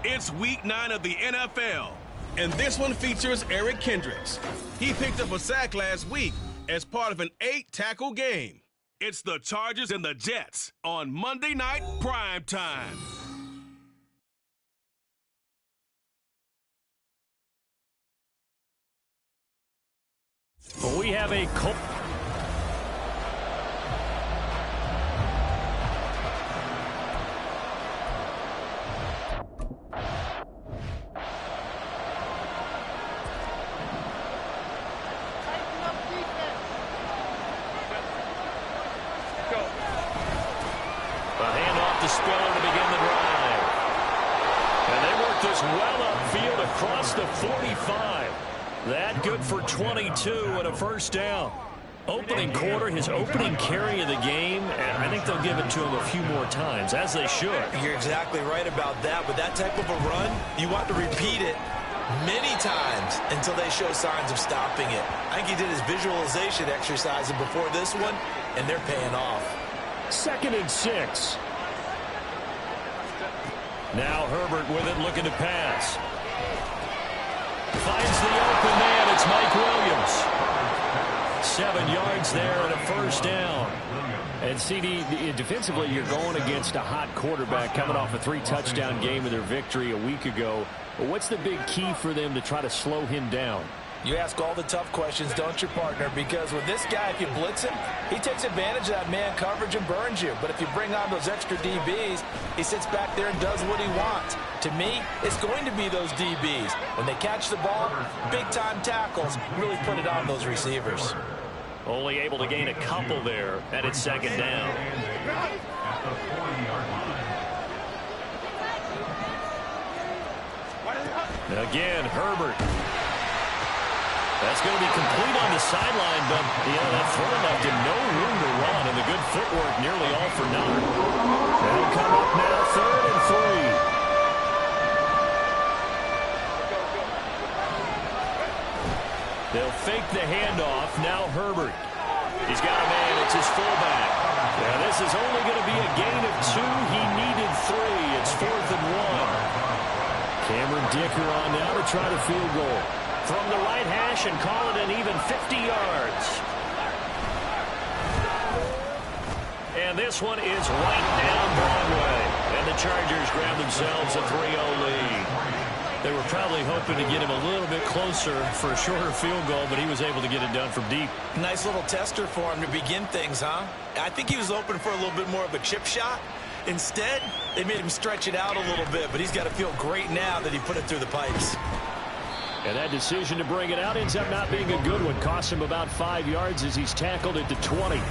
It's week 9 of the NFL, and this one features Eric Kendricks. He picked up a sack last week as part of an 8-tackle game. It's the Chargers and the Jets on Monday Night Prime Time. We have a Spiller to begin the drive. And they work this well upfield across the 45. That good for 22 and a first down. Opening quarter, his opening carry of the game, and I think they'll give it to him a few more times, as they should. You're exactly right about that. With that type of a run, you want to repeat it many times until they show signs of stopping it. I think he did his visualization exercise before this one, and they're paying off. 2nd and 6. Now Herbert with it, looking to pass. Finds the open man. It's Mike Williams. 7 yards there and a first down. And CD, defensively, you're going against a hot quarterback coming off a 3-touchdown game of their victory a week ago. But what's the big key for them to try to slow him down? You ask all the tough questions, don't you, partner? Because with this guy, if you blitz him, he takes advantage of that man coverage and burns you. But if you bring on those extra DBs, he sits back there and does what he wants. To me, it's going to be those DBs. When they catch the ball, big-time tackles really put it on those receivers. Only able to gain a couple there, and it's 2nd down. Again, Herbert. That's going to be complete on the sideline, but that throw left him no room to run, and the good footwork nearly all for naught. They'll come up now, 3rd and 3. They'll fake the handoff. Now Herbert. He's got a man. It's his fullback. Now this is only going to be a gain of 2. He needed 3. It's 4th and 1. Cameron Dicker on now to try the field goal. From the right hash and call it an even 50 yards. And this one is right down Broadway. And the Chargers grab themselves a 3-0 lead. They were probably hoping to get him a little bit closer for a shorter field goal, but he was able to get it done from deep. Nice little tester for him to begin things, huh? I think he was hoping for a little bit more of a chip shot. Instead, they made him stretch it out a little bit, but he's got to feel great now that he put it through the pipes. And that decision to bring it out ends up not being a good one. Costs him about 5 yards as he's tackled it to 20.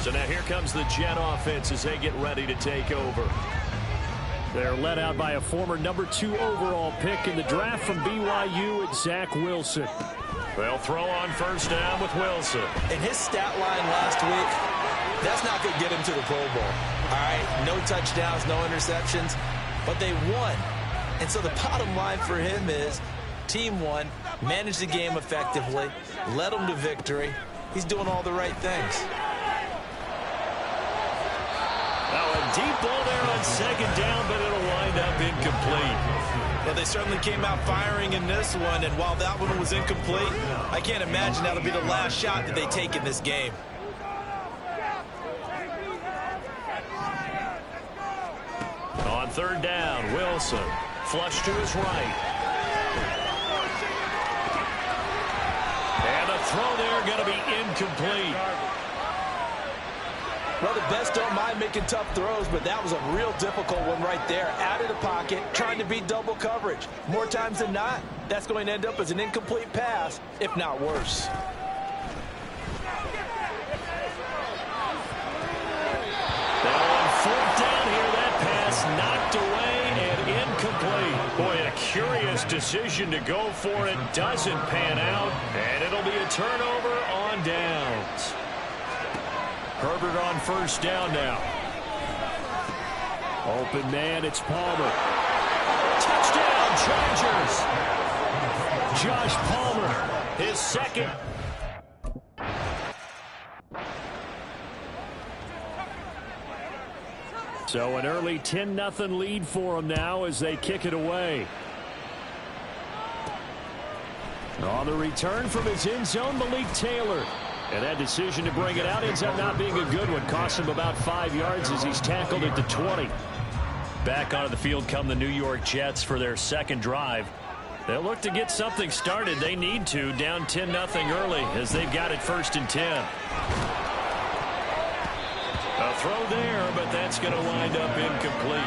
So now here comes the Jet offense as they get ready to take over. They're led out by a former number 2 overall pick in the draft from BYU, it's Zach Wilson. They'll throw on first down with Wilson. And his stat line last week, that's not going to get him to the Pro Bowl. All right, no touchdowns, no interceptions, but they won. And so the bottom line for him is team won, managed the game effectively, led them to victory. He's doing all the right things. Now a deep ball there on 2nd down, but it'll wind up incomplete. Well, they certainly came out firing in this one, and while that one was incomplete, I can't imagine that'll be the last shot that they take in this game. On 3rd down, Wilson. Flush to his right. And a throw there going to be incomplete. Well, the best don't mind making tough throws, but that was a real difficult one right there. Out of the pocket, trying to beat double coverage. More times than not, that's going to end up as an incomplete pass, if not worse. Now on 4th down here, that pass knocked away and incomplete. Boy, a curious decision to go for it. Doesn't pan out, and it'll be a turnover on downs. Herbert on first down now. Open man, it's Palmer. Touchdown, Chargers. Josh Palmer, his 2nd. So an early 10-0 lead for them now as they kick it away. On the return from his end zone, Malik Taylor. And that decision to bring it out ends up not being a good one. Cost him about 5 yards as he's tackled at the 20. Back onto the field come the New York Jets for their second drive. They'll look to get something started. They need to, down 10-0 early as they've got it 1st and 10. A throw there, but that's going to wind up incomplete.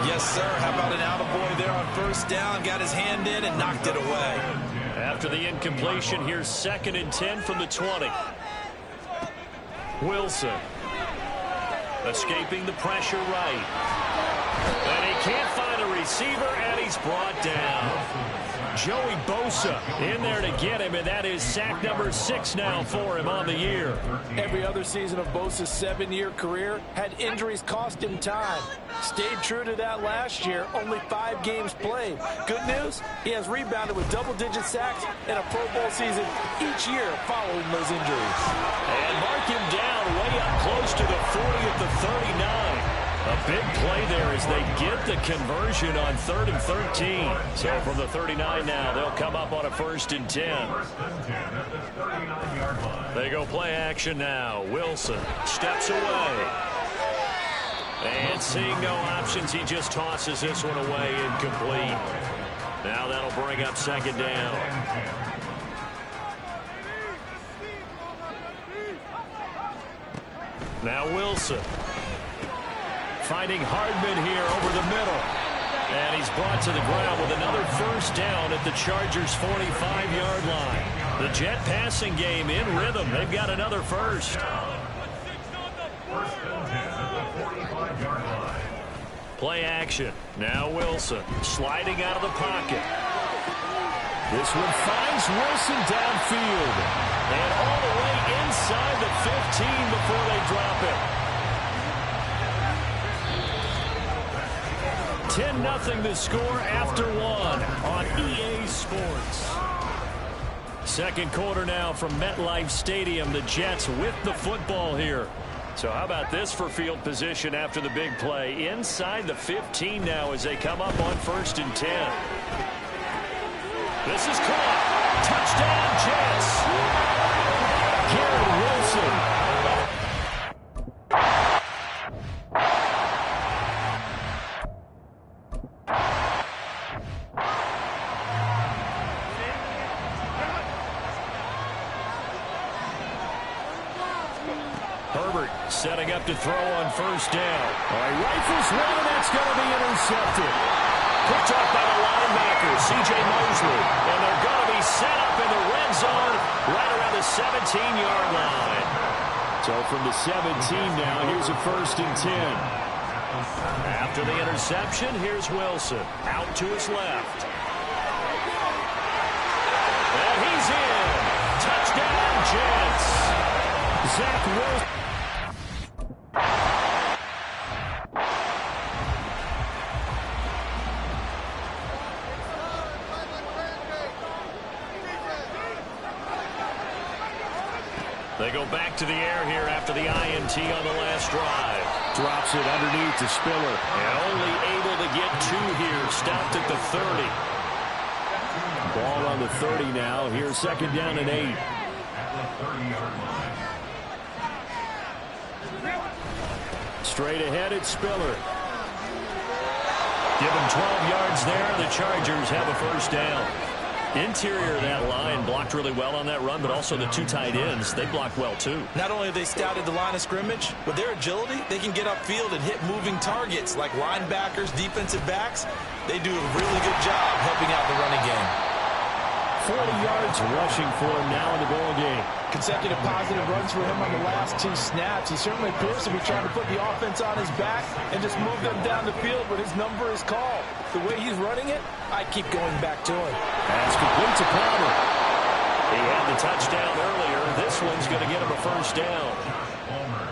Yes, sir. How about an attaboy there on 1st down? Got his hand in and knocked it away. After the incompletion, here's 2nd and 10 from the 20. Wilson. Escaping the pressure right. And he can't find a receiver, and he's brought down. Joey Bosa in there to get him, and that is sack number 6 now for him on the year. Every other season of Bosa's 7-year career had injuries cost him time. Stayed true to that last year, only 5 games played. Good news, he has rebounded with double-digit sacks in a Pro Bowl season each year following those injuries. And mark him down way up close to the 40 at the 39. A big play there as they get the conversion on 3rd and 13. So from the 39 now, they'll come up on a 1st and 10. They go play action now. Wilson steps away. And seeing no options, he just tosses this one away incomplete. Now that'll bring up 2nd down. Now Wilson. Finding Hardman here over the middle. And he's brought to the ground with another 1st down at the Chargers' 45-yard line. The Jet passing game in rhythm. They've got another 1st. Play action. Now Wilson sliding out of the pocket. This one finds Wilson downfield. And all the way inside the 15 before they drop it. 10-0 the score after 1 on EA Sports. 2nd quarter now from MetLife Stadium. The Jets with the football here. So how about this for field position after the big play? Inside the 15 now as they come up on 1st and 10. This is caught. Touchdown Jets. Garrett Wilson. Setting up to throw on 1st down. All right, rifles one, and that's going to be intercepted. Picked up by the linebacker, C.J. Mosley. And they're going to be set up in the red zone right around the 17-yard line. So from the 17 now, here's a 1st and 10. After the interception, here's Wilson. Out to his left. And he's in. Touchdown, Jets. Zach Wilson. They go back to the air here after the INT on the last drive. Drops it underneath to Spiller. And only able to get 2 here. Stopped at the 30. Ball on the 30 now. Here's 2nd down and 8. Straight ahead, it's Spiller. Give him 12 yards there. The Chargers have a 1st down. Interior of that line blocked really well on that run, but also the 2 tight ends, they blocked well too. Not only have they scouted the line of scrimmage, with their agility, they can get upfield and hit moving targets like linebackers, defensive backs. They do a really good job helping out the running game. 40 yards rushing for him now in the ball game. Consecutive positive runs for him on the last 2 snaps. He certainly appears to be trying to put the offense on his back and just move them down the field when his number is called. The way he's running it, I keep going back to him. Pass complete to Palmer. He had the touchdown earlier. This one's going to get him a 1st down. Palmer,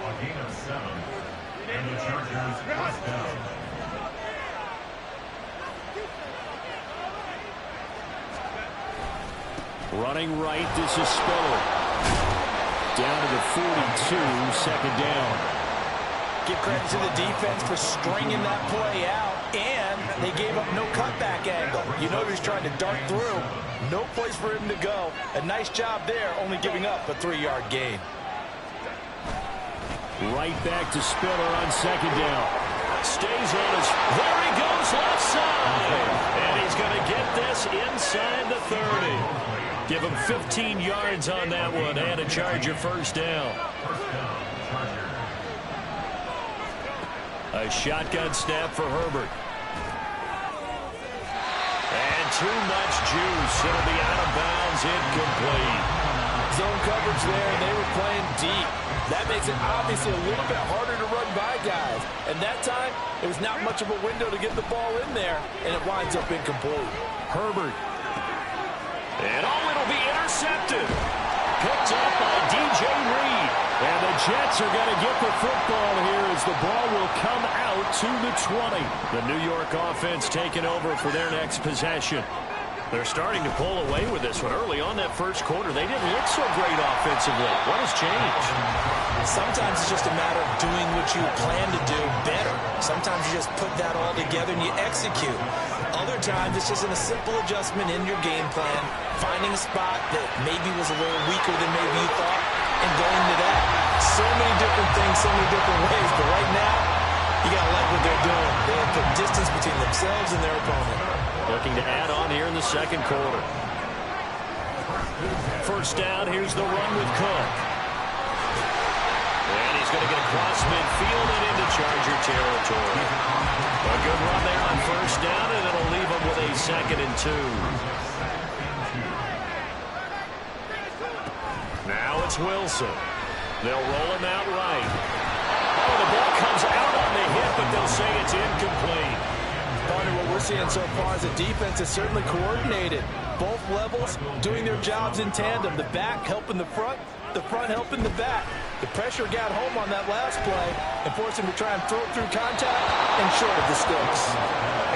a gain of 7, and the Chargers 1st down. Running right, this is Spiller. Down to the 42, 2nd down. Give credit to the defense for stringing that play out, and they gave up no cutback angle. You know he's trying to dart through. No place for him to go. A nice job there, only giving up a 3-yard gain. Right back to Spiller on second down. Stays on his... There he goes left side. And he's going to get this inside the 30. Give him 15 yards on that one and a Charger first down. A shotgun snap for Herbert. And too much juice. It'll be out of bounds, incomplete. Zone coverage there, and they were playing deep. That makes it obviously a little bit harder to run by guys. And that time, it was not much of a window to get the ball in there, and it winds up incomplete. Herbert. And it'll be intercepted. Picked up by DJ Reed. And the Jets are going to get the football here as the ball will come out to the 20. The New York offense taking over for their next possession. They're starting to pull away with this one. Early on that first quarter, they didn't look so great offensively. What has changed? Sometimes it's just a matter of doing what you plan to do better. Sometimes you just put that all together and you execute. Other times it's just a simple adjustment in your game plan, finding a spot that maybe was a little weaker than maybe you thought, and going to that. So many different things, so many different ways, but right now, you got to like what they're doing. They have put distance between themselves and their opponent. Looking to add on here in the second quarter. First down, here's the run with Cook. And he's going to get across midfield and into Charger territory. A good run there on first down, and it'll leave him with a 2nd and 2. Now it's Wilson. They'll roll him out right. Oh, the ball comes out on the hip, but they'll say it's incomplete. Partner, what we're seeing so far is the defense is certainly coordinated. Both levels doing their jobs in tandem. The back helping the front helping the back. The pressure got home on that last play and forced him to try and throw it through contact and short of the sticks.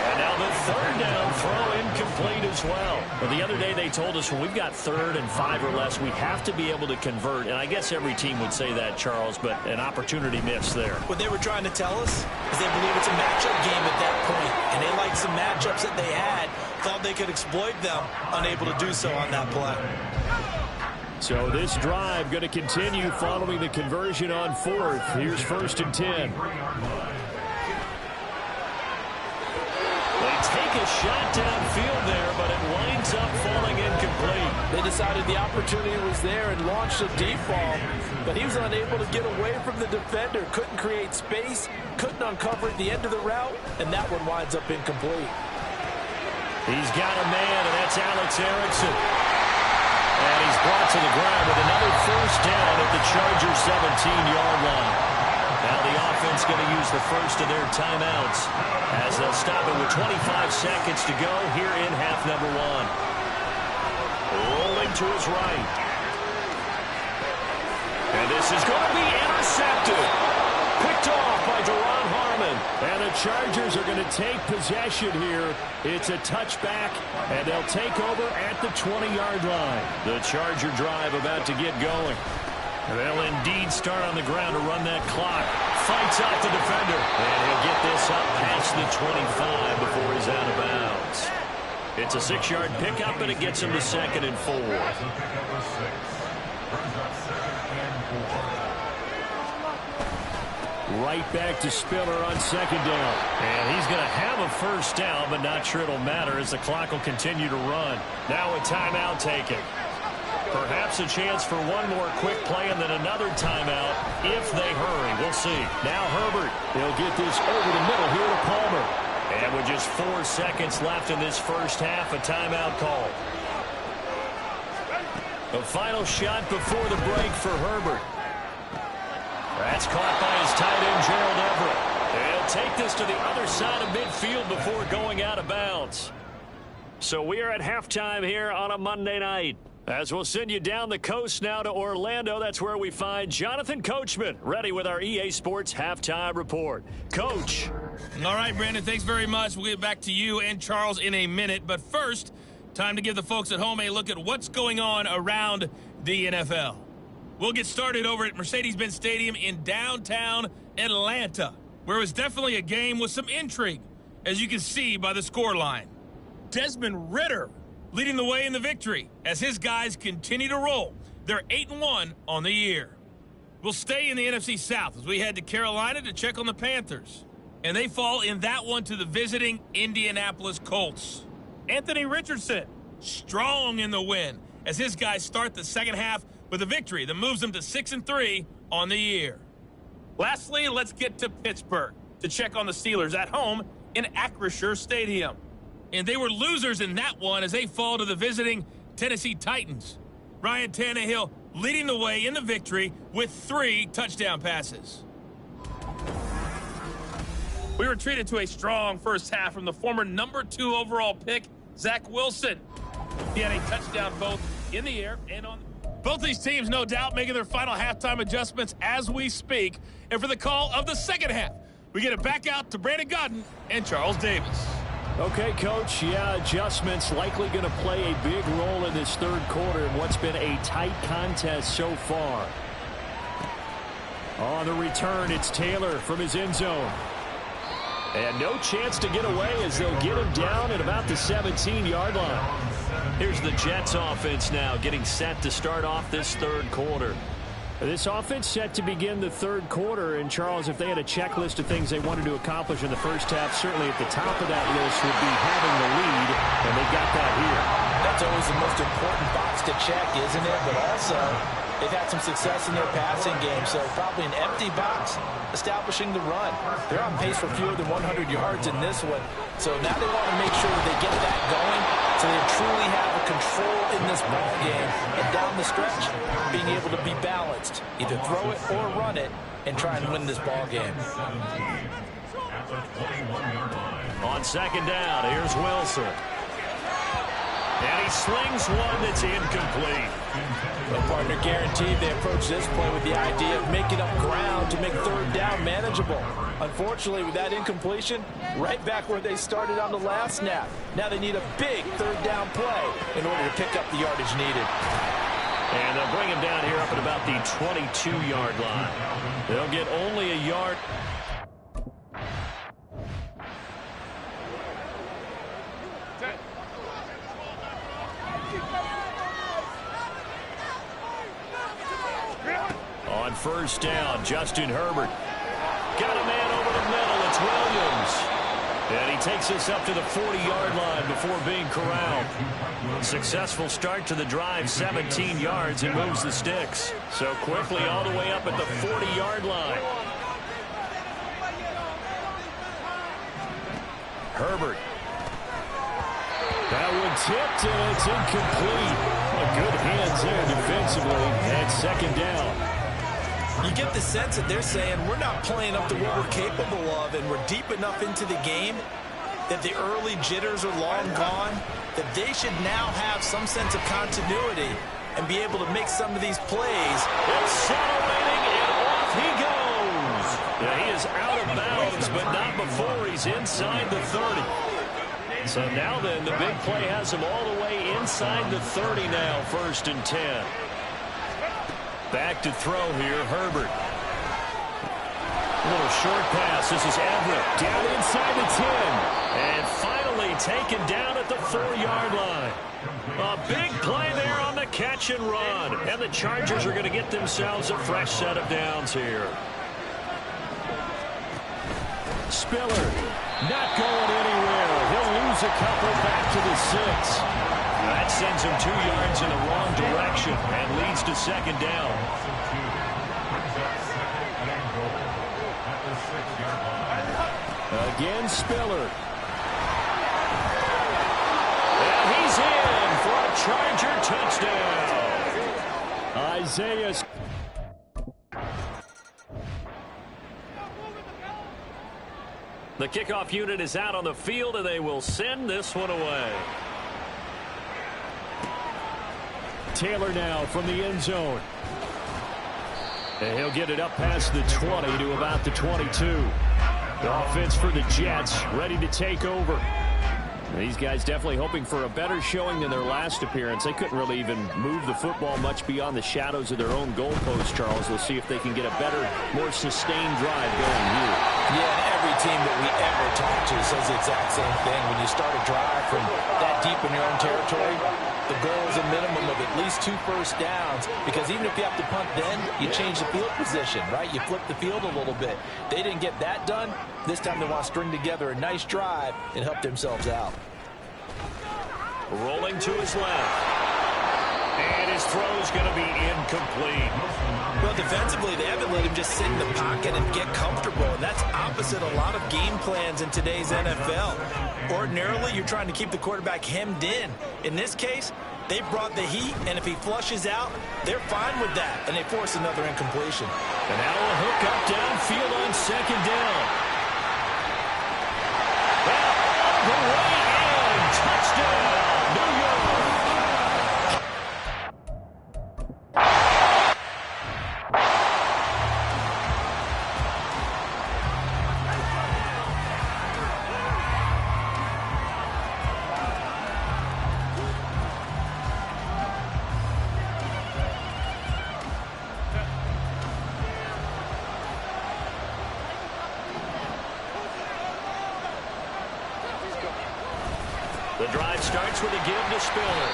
And now the third down throw incomplete as well. Well, the other day they told us when we've got 3rd and 5 or less, we have to be able to convert. And I guess every team would say that, Charles, but an opportunity missed there. What they were trying to tell us is they believe it's a matchup game at that point. And they liked some matchups that they had, thought they could exploit them, unable to do so on that play. So this drive going to continue following the conversion on 4th. Here's 1st and 10. They take a shot downfield there, but it winds up falling incomplete. They decided the opportunity was there and launched a deep ball, but he was unable to get away from the defender, couldn't create space, couldn't uncover at the end of the route, and that one winds up incomplete. He's got a man, and that's Alex Erickson. And he's brought to the ground with another first down at the Chargers' 17-yard line. Now the offense going to use the first of their timeouts as they'll stop it with 25 seconds to go here in half number 1. Rolling to his right. And this is going to be intercepted. Picked off by Deron Harmon. And the Chargers are going to take possession here. It's a touchback, and they'll take over at the 20-yard line. The Charger drive about to get going. They'll indeed start on the ground to run that clock. Fights out the defender. And he'll get this up past the 25 before he's out of bounds. It's a 6-yard pickup, and it gets him to 2nd and 4. Right back to Spiller on 2nd down. And he's going to have a first down, but not sure it'll matter as the clock will continue to run. Now a timeout taken. Perhaps a chance for one more quick play and then another timeout if they hurry. We'll see. Now Herbert. He'll get this over the middle here to Palmer. And with just 4 seconds left in this first half, a timeout call. A final shot before the break for Herbert. That's caught by his tight end, Gerald Everett. He'll take this to the other side of midfield before going out of bounds. So we are at halftime here on a Monday night. As we'll send you down the coast now to Orlando, that's where we find Jonathan Coachman, ready with our EA Sports Halftime Report. Coach. All right, Brandon, thanks very much. We'll get back to you and Charles in a minute. But first, time to give the folks at home a look at what's going on around the NFL. We'll get started over at Mercedes-Benz Stadium in downtown Atlanta, where it was definitely a game with some intrigue, as you can see by the scoreline. Desmond Ridder leading the way in the victory as his guys continue to roll. They're 8-1 on the year. We'll stay in the NFC South as we head to Carolina to check on the Panthers. And they fall in that one to the visiting Indianapolis Colts. Anthony Richardson, strong in the win as his guys start the second half with a victory that moves them to 6-3 on the year. Lastly, let's get to Pittsburgh to check on the Steelers at home in Acrisure Stadium. And they were losers in that one as they fall to the visiting Tennessee Titans. Ryan Tannehill leading the way in the victory with 3 touchdown passes. We were treated to a strong first half from the former number 2 overall pick, Zach Wilson. He had a touchdown both in the air and on. Both these teams, no doubt, making their final halftime adjustments as we speak. And for the call of the second half, we get it back out to Brandon Godden and Charles Davis. Okay, Coach. Yeah, adjustments likely going to play a big role in this third quarter in what's been a tight contest so far. On the return, it's Taylor from his end zone. And no chance to get away as they'll get him down at about the 17-yard line. Here's the Jets offense now getting set to start off this third quarter. This offense set to begin the third quarter. And, Charles, if they had a checklist of things they wanted to accomplish in the first half, certainly at the top of that list would be having the lead, and they got that here. That's always the most important box to check, isn't it? But also, they've had some success in their passing game, so probably an empty box establishing the run. They're on pace for fewer than 100 yards in this one, so now they want to make sure that they get that going so they truly have a control in this ball game. And down the stretch, being able to be balanced, either throw it or run it, and try and win this ball game. On second down, here's Wilson. And he slings one that's incomplete. Well, partner, guaranteed they approach this play with the idea of making up ground to make third down manageable. Unfortunately, with that incompletion, right back where they started on the last snap. Now they need a big third down play in order to pick up the yardage needed. And they'll bring him down here up at about the 22-yard line. They'll get only a yard. On first down, Justin Herbert. Got a man over the middle. It's Williams. And he takes us up to the 40-yard line before being corralled. Successful start to the drive, 17 yards, and moves the sticks. So quickly all the way up at the 40-yard line. Herbert. That one tipped, and it's incomplete. Good hands there defensively, and second down. You get the sense that they're saying we're not playing up to what we're capable of, and we're deep enough into the game that the early jitters are long gone, that they should now have some sense of continuity and be able to make some of these plays. Accelerating, and off he goes. Yeah, he is out of bounds, but not before he's inside the 30. So now then, the big play has him all the way inside the 30 now, 1st and 10. Back to throw here, Herbert. A little short pass. This is Everett. Down inside the 10. And finally taken down at the 4-yard line. A big play there on the catch and run. And the Chargers are going to get themselves a fresh set of downs here. Spiller not going anywhere. He'll lose a couple back to the 6. That sends him 2 yards in the wrong direction and leads to second down. Again, Spiller. And he's in for a Charger touchdown. Isaiah. The kickoff unit is out on the field, and they will send this one away. Taylor now from the end zone. And he'll get it up past the 20 to about the 22. The offense for the Jets ready to take over. These guys definitely hoping for a better showing than their last appearance. They couldn't really even move the football much beyond the shadows of their own goalpost, Charles. We'll see if they can get a better, more sustained drive going here. Yeah, and every team that we ever talk to says the exact same thing. When you start a drive from that deep in your own territory, the goal is a minimum of at least 2 first downs, because even if you have to punt then, you change the field position, right? You flip the field a little bit. They didn't get that done. This time they want to string together a nice drive and help themselves out. Rolling to his left. And his throw's going to be incomplete. Well, defensively, they haven't let him just sit in the pocket and get comfortable. And that's opposite a lot of game plans in today's NFL. Ordinarily, you're trying to keep the quarterback hemmed in. In this case, they brought the heat, and if he flushes out, they're fine with that. And they force another incompletion. And now a hook up downfield on second down. All the way in. Touchdown, New York. The drive starts with a give to Spiller.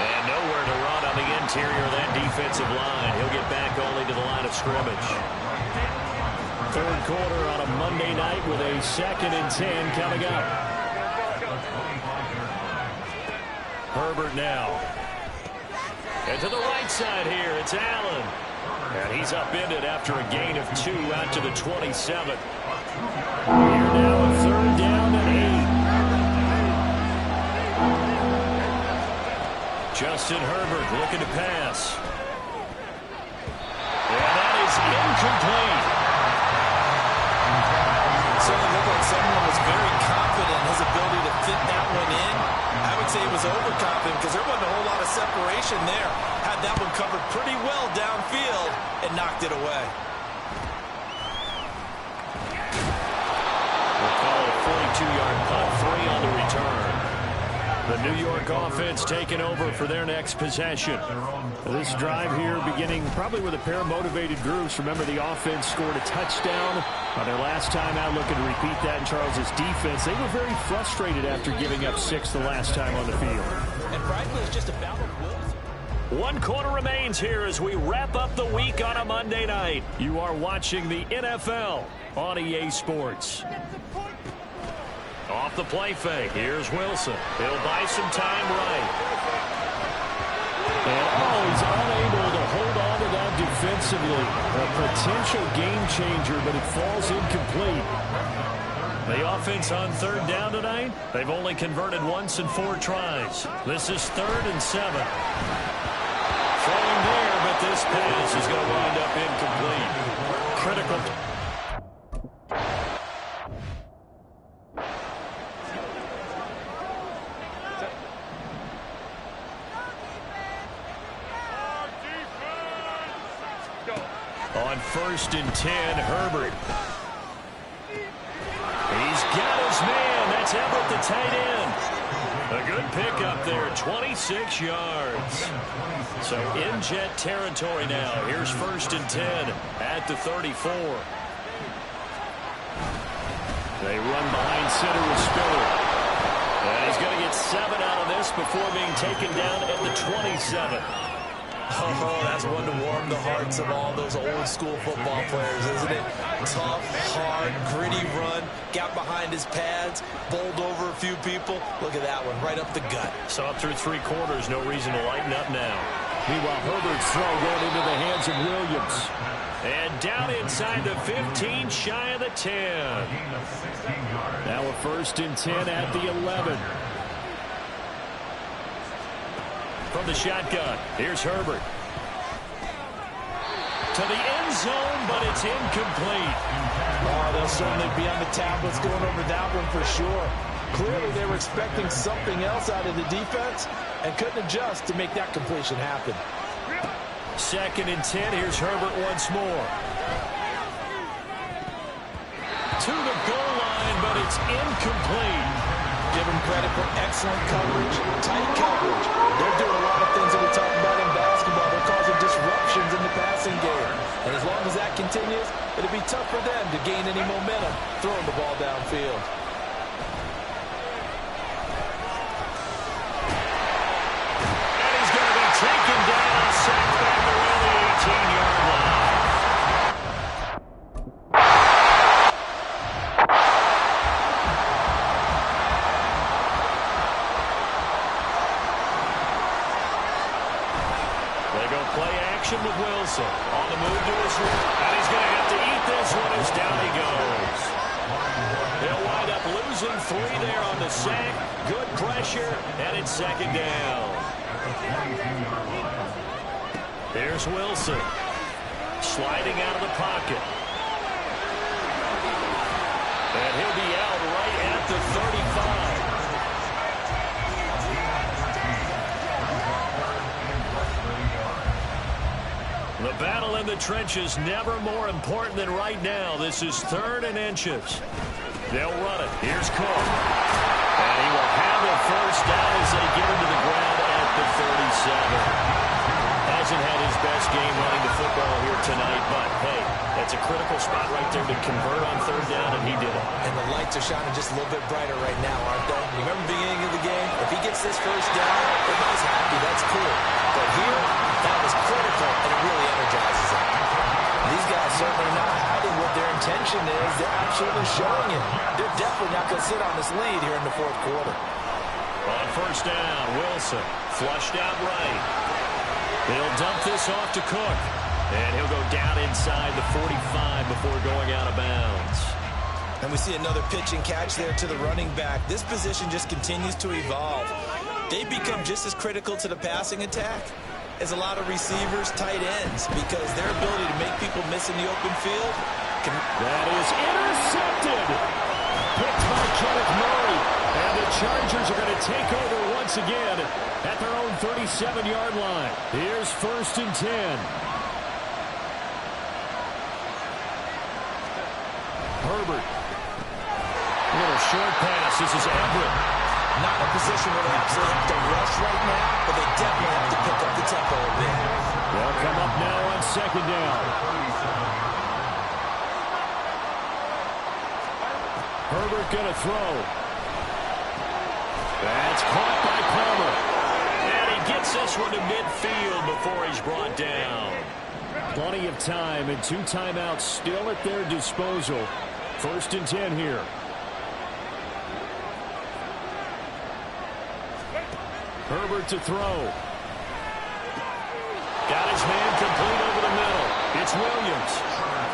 And nowhere to run on the interior of that defensive line. He'll get back only to the line of scrimmage. Third quarter on a Monday night with a 2nd and 10 coming up. Herbert now. And to the right side here, it's Allen. And he's upended after a gain of 2 out to the 27. Here now a 3rd down and 8. Justin Herbert looking to pass. And that is incomplete. Certainly looked like someone was very confident in his ability to fit that one in. I would say he was overconfident because there wasn't a whole lot of separation there. Had that one covered pretty well downfield and knocked it away. We'll call it a 42-yard punt, 3 on the return. The New York offense taking over for their next possession. This drive here beginning probably with a pair of motivated groups. Remember, the offense scored a touchdown on their last time out. Looking to repeat that in Charles's defense. They were very frustrated after giving up 6 the last time on the field. And frankly, it's just a battle of wills. 1 quarter remains here as we wrap up the week on a Monday night. You are watching the NFL on EA Sports. Off the play fake. Here's Wilson. He'll buy some time right. And he's unable to hold on to that defensively. A potential game changer, but it falls incomplete. The offense on 3rd down tonight, they've only converted once in 4 tries. This is 3rd and 7. Throwing there, but this pass is going to wind up incomplete. Critical. On 1st and 10, Herbert. He's got his man. That's Everett, the tight end. A good pickup there, 26 yards. So in jet territory now. Here's 1st and 10 at the 34. They run behind center with Spiller. And he's going to get 7 out of this before being taken down at the 27. Oh, that's one to warm the hearts of all those old school football players, isn't it? Tough, hard, gritty run, got behind his pads, bowled over a few people. Look at that one, right up the gut. Saw through 3 quarters, no reason to lighten up now. Meanwhile, Herbert's throw going into the hands of Williams. And down inside the 15, shy of the 10. Now a 1st and 10 at the 11. From the shotgun, here's Herbert. To the end zone, but it's incomplete. Oh, they'll certainly be on the tablets going over that one for sure. Clearly, they were expecting something else out of the defense and couldn't adjust to make that completion happen. 2nd and 10, here's Herbert once more. To the goal line, but it's incomplete. Give them credit for excellent coverage, tight coverage. They're doing a lot of things that we talk about in basketball. They're causing disruptions in the passing game. And as long as that continues, it'll be tough for them to gain any momentum throwing the ball downfield. And he's going to be taken down, sacked back around the 18-yard line. With Wilson on the move to his right, and he's going to have to eat this one as down he goes. They'll wind up losing 3 there on the sack. Good pressure, and it's second down. There's Wilson sliding out of the pocket, and he'll be out right at the 35. The battle in the trenches never more important than right now. This is 3rd and inches. They'll run it. Here's Cook. And he will have a first down as they get him to the ground at the 37. Hasn't had his best game running the football here tonight, but hey, that's a critical spot right there to convert on 3rd down, and he did it. And the lights are shining just a little bit brighter right now, aren't they? You remember the beginning of the game? If he gets this first down, everybody's happy. That's cool. But here, that was critical, and it really energizes them. These guys certainly are not hiding what their intention is. They're absolutely showing it. They're definitely not going to sit on this lead here in the 4th quarter. On 1st down, Wilson flushed out right. He'll dump this off to Cook. And he'll go down inside the 45 before going out of bounds. And we see another pitch and catch there to the running back. This position just continues to evolve. They become just as critical to the passing attack as a lot of receivers, tight ends, because their ability to make people miss in the open field That is intercepted. Picked by Kenneth Murray. And the Chargers are going to take over once again at their own 37-yard line. Here's 1st and 10. Herbert. A little short pass. This is Everett. not in a position where they absolutely have to rush right now, but they definitely have to pick up the tempo a bit. They'll come up now on 2nd down. Herbert going to throw. That's caught by Palmer. And he gets this one to midfield before he's brought down. Plenty of time and 2 timeouts still at their disposal. 1st and 10 here. Herbert to throw. Got his man complete over the middle. It's Williams.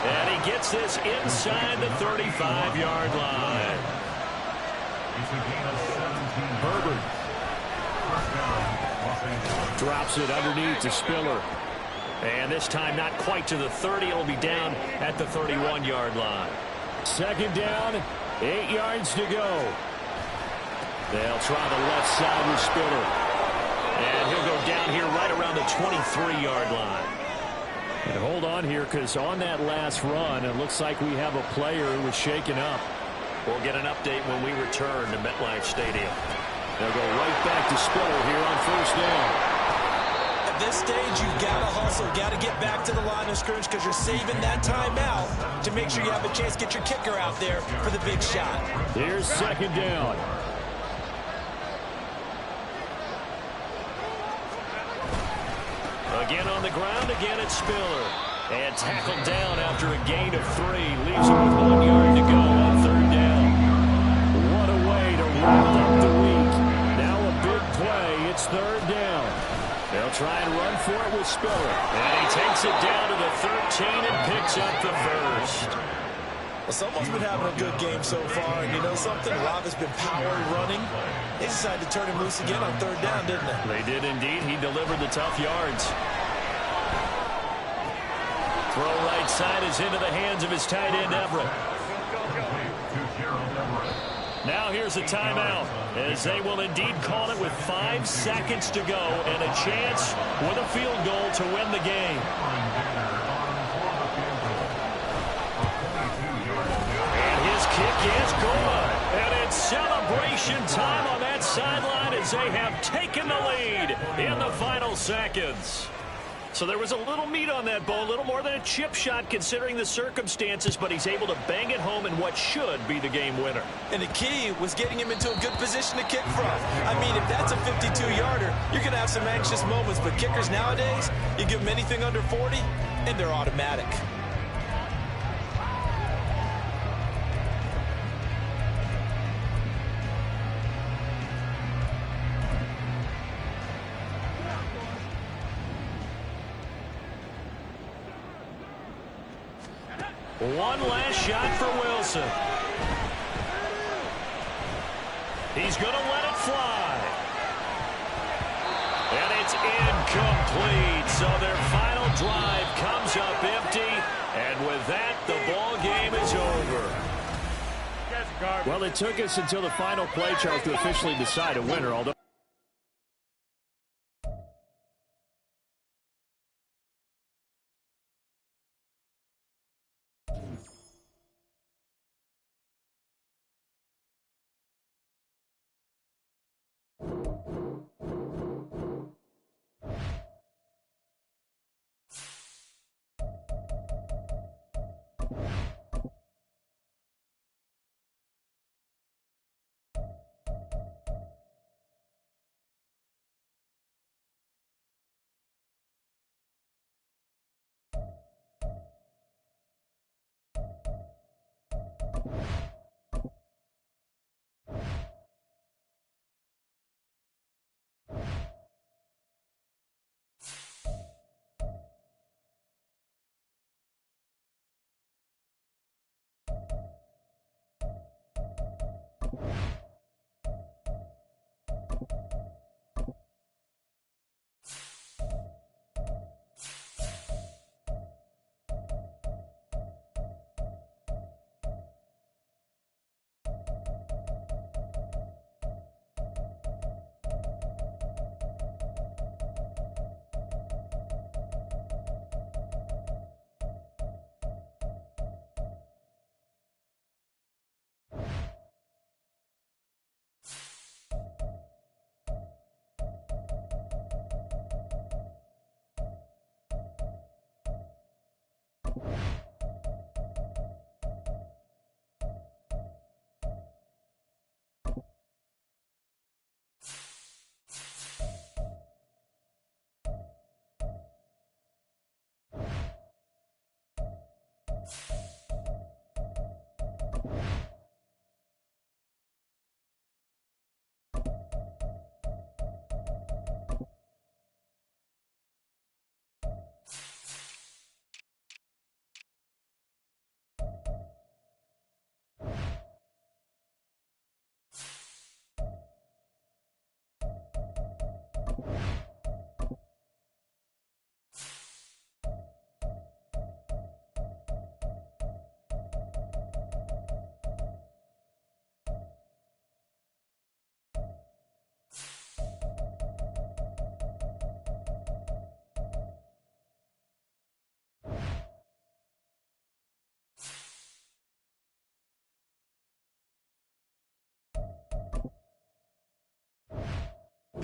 And he gets this inside the 35-yard line. Herbert. Drops it underneath to Spiller. And this time not quite to the 30. It'll be down at the 31-yard line. 2nd down, 8 yards to go. They'll try the left side with Spiller. And he'll go down here right around the 23-yard line. And hold on here, because on that last run, it looks like we have a player who was shaken up. We'll get an update when we return to MetLife Stadium. They'll go right back to Spiller here on 1st down. At this stage, you've got to hustle, got to get back to the line of scrimmage because you're saving that timeout to make sure you have a chance to get your kicker out there for the big shot. Here's 2nd down. Again on the ground, again it's Spiller. And tackled down after a gain of 3. Leaves him with 1 yard to go on 3rd down. What a way to wrap up the week. Now a big play. It's 3rd down. They'll try and run for it with Spiller. And he takes it down to the 13 and picks up the first. Well, someone's been having a good game so far, and you know something? Rob has been power running. They decided to turn him loose again on 3rd down, didn't they? They did indeed. He delivered the tough yards. Throw right side is into the hands of his tight end, Everett. Now here's a timeout, as they will indeed call it with 5 seconds to go and a chance with a field goal to win the game. And his kick is good, and it's celebration time on that sideline as they have taken the lead in the final seconds. So there was a little meat on that ball, a little more than a chip shot considering the circumstances, but he's able to bang it home in what should be the game winner. And the key was getting him into a good position to kick from. I mean, if that's a 52-yarder, you're going to have some anxious moments, but kickers nowadays, you give them anything under 40, and they're automatic. One last shot for Wilson. He's going to let it fly. And it's incomplete. So their final drive comes up empty. And with that, the ball game is over. Well, it took us until the final play, Charles, to officially decide a winner, although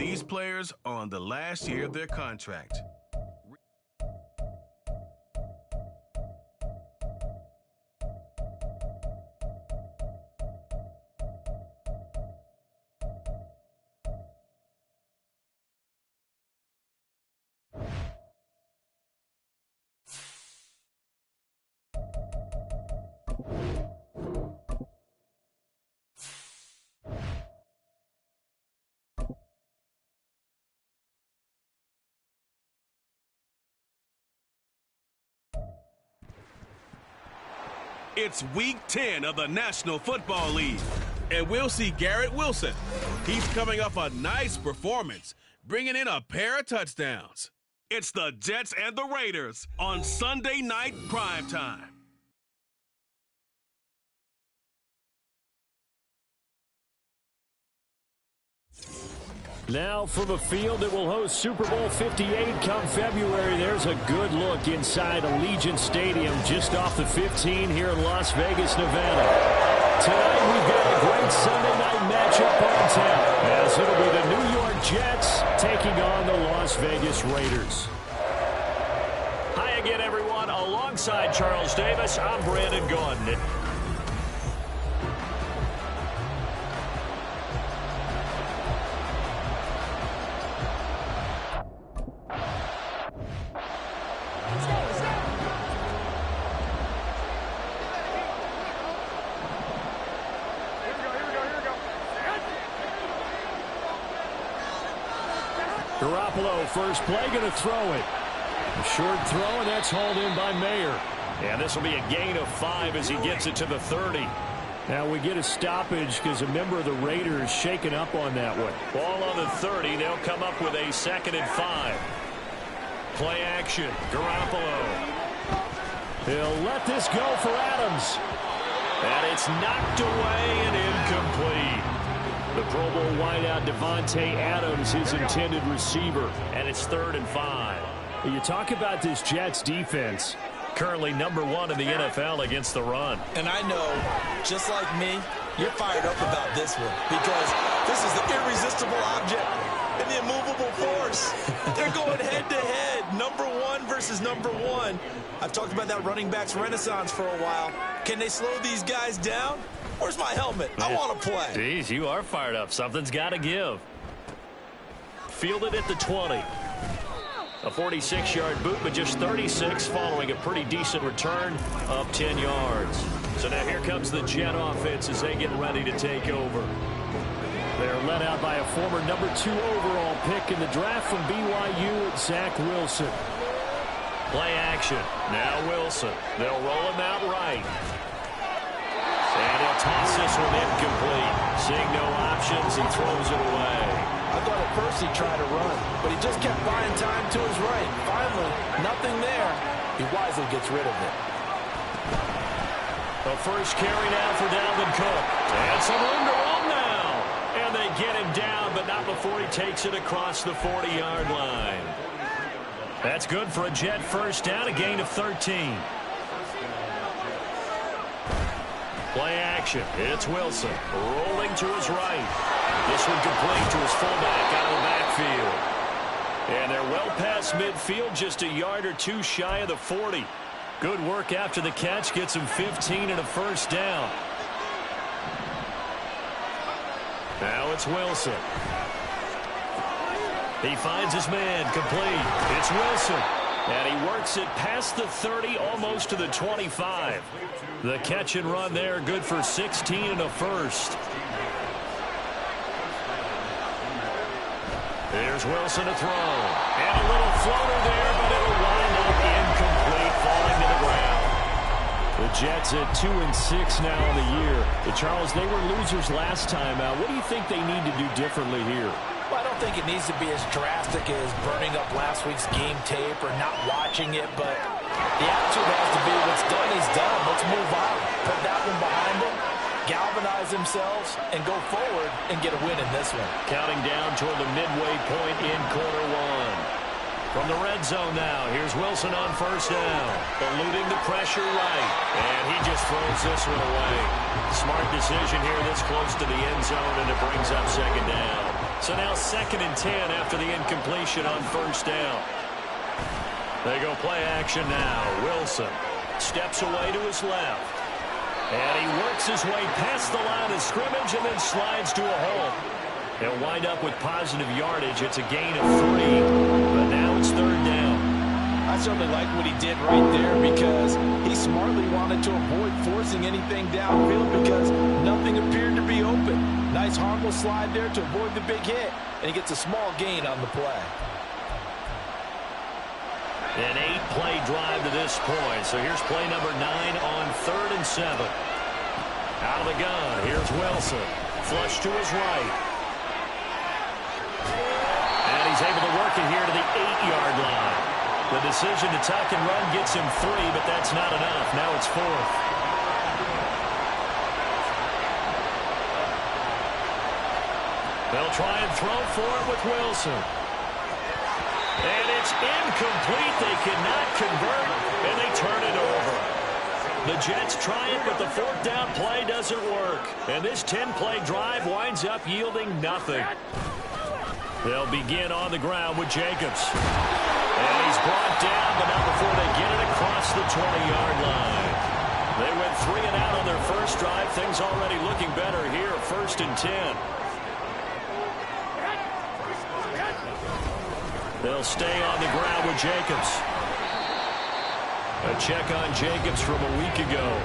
these players are on the last year of their contract. It's Week 10 of the National Football League, and we'll see Garrett Wilson. He's coming off a nice performance, bringing in a pair of touchdowns. It's the Jets and the Raiders on Sunday Night Primetime. now from a field that will host Super Bowl 58 come February, there's a good look inside Allegiant Stadium just off the 15 here in Las Vegas, Nevada. Tonight we've got a great Sunday night matchup on tap, as it'll be the New York Jets taking on the Las Vegas Raiders. Hi again, everyone. Alongside Charles Davis, I'm Brandon Gaudin. Garoppolo, first play, going to throw it. A short throw, and that's hauled in by Mayer. And this will be a gain of 5 as he gets it to the 30. Now we get a stoppage because a member of the Raiders shaken up on that one. Ball on the 30. They'll come up with a 2nd and 5. Play action. Garoppolo. He'll let this go for Adams. And it's knocked away and incomplete. The Pro Bowl wideout Devontae Adams, his intended receiver. And it's 3rd and 5. You talk about this Jets defense. Currently #1 in the NFL against the run. And I know, just like me, you're fired up about this one because this is the irresistible object and the immovable force. They're going head-to-head, #1 versus #1. I've talked about that running backs renaissance for a while. Can they slow these guys down? Where's my helmet? I want to play. Jeez, you are fired up. Something's got to give. Fielded at the 20. A 46-yard boot, but just 36 following a pretty decent return of 10 yards. So now here comes the Jet offense as they get ready to take over. They're led out by a former #2 overall pick in the draft from BYU, Zach Wilson. Play action. Now Wilson. They'll roll him out right. And he'll toss this one incomplete. Seeing no options, he throws it away. I thought at first he tried to run, but he just kept buying time to his right. Finally, nothing there. He wisely gets rid of it. The first carry now for Dalvin Cook. And some room to run now. And they get him down, but not before he takes it across the 40-yard line. That's good for a Jet first down, a gain of 13. Play action. It's Wilson rolling to his right. This one complete to his fullback out of the backfield. And they're well past midfield, just a yard or two shy of the 40. Good work after the catch. Gets him 15 and a first down. Now it's Wilson. He finds his man complete. It's Wilson. And he works it past the 30, almost to the 25. The catch and run there, good for 16 and a first. There's Wilson to throw. And a little floater there, but it'll wind up incomplete, falling to the ground. The Jets at 2-6 now in the year. Charles, they were losers last time out. What do you think they need to do differently here? Well, I don't think it needs to be as drastic as burning up last week's game tape or not watching it, but the attitude has to be what's done is done. Let's move on. Put that one behind them, galvanize themselves, and go forward and get a win in this one. Counting down toward the midway point in quarter one. From the red zone now, here's Wilson on first down. Eluding the pressure right. And he just throws this one away. Smart decision here this close to the end zone, and it brings up second down. So now 2nd and 10 after the incompletion on first down. They go play action now. Wilson steps away to his left. And he works his way past the line of scrimmage and then slides to a hole. They'll wind up with positive yardage. It's a gain of 3, but now it's 3rd down. I certainly like what he did right there because he smartly wanted to avoid forcing anything downfield because nothing appeared to be open. Nice harmless slide there to avoid the big hit, and he gets a small gain on the play. An 8-play drive to this point. So here's play number 9 on 3rd and 7. Out of the gun, here's Wilson. Flush to his right. And he's able to work it here to the 8-yard line. The decision to tuck and run gets him 3, but that's not enough. Now it's 4th. They'll try and throw for it with Wilson. And it's incomplete. They cannot convert, and they turn it over. The Jets try it, but the fourth down play doesn't work. And this 10-play drive winds up yielding nothing. They'll begin on the ground with Jacobs. And he's brought down, but not before they get it across the 20-yard line. They went 3 and out on their first drive. Things already looking better here, 1st and 10. They'll stay on the ground with Jacobs. A check on Jacobs from a week ago.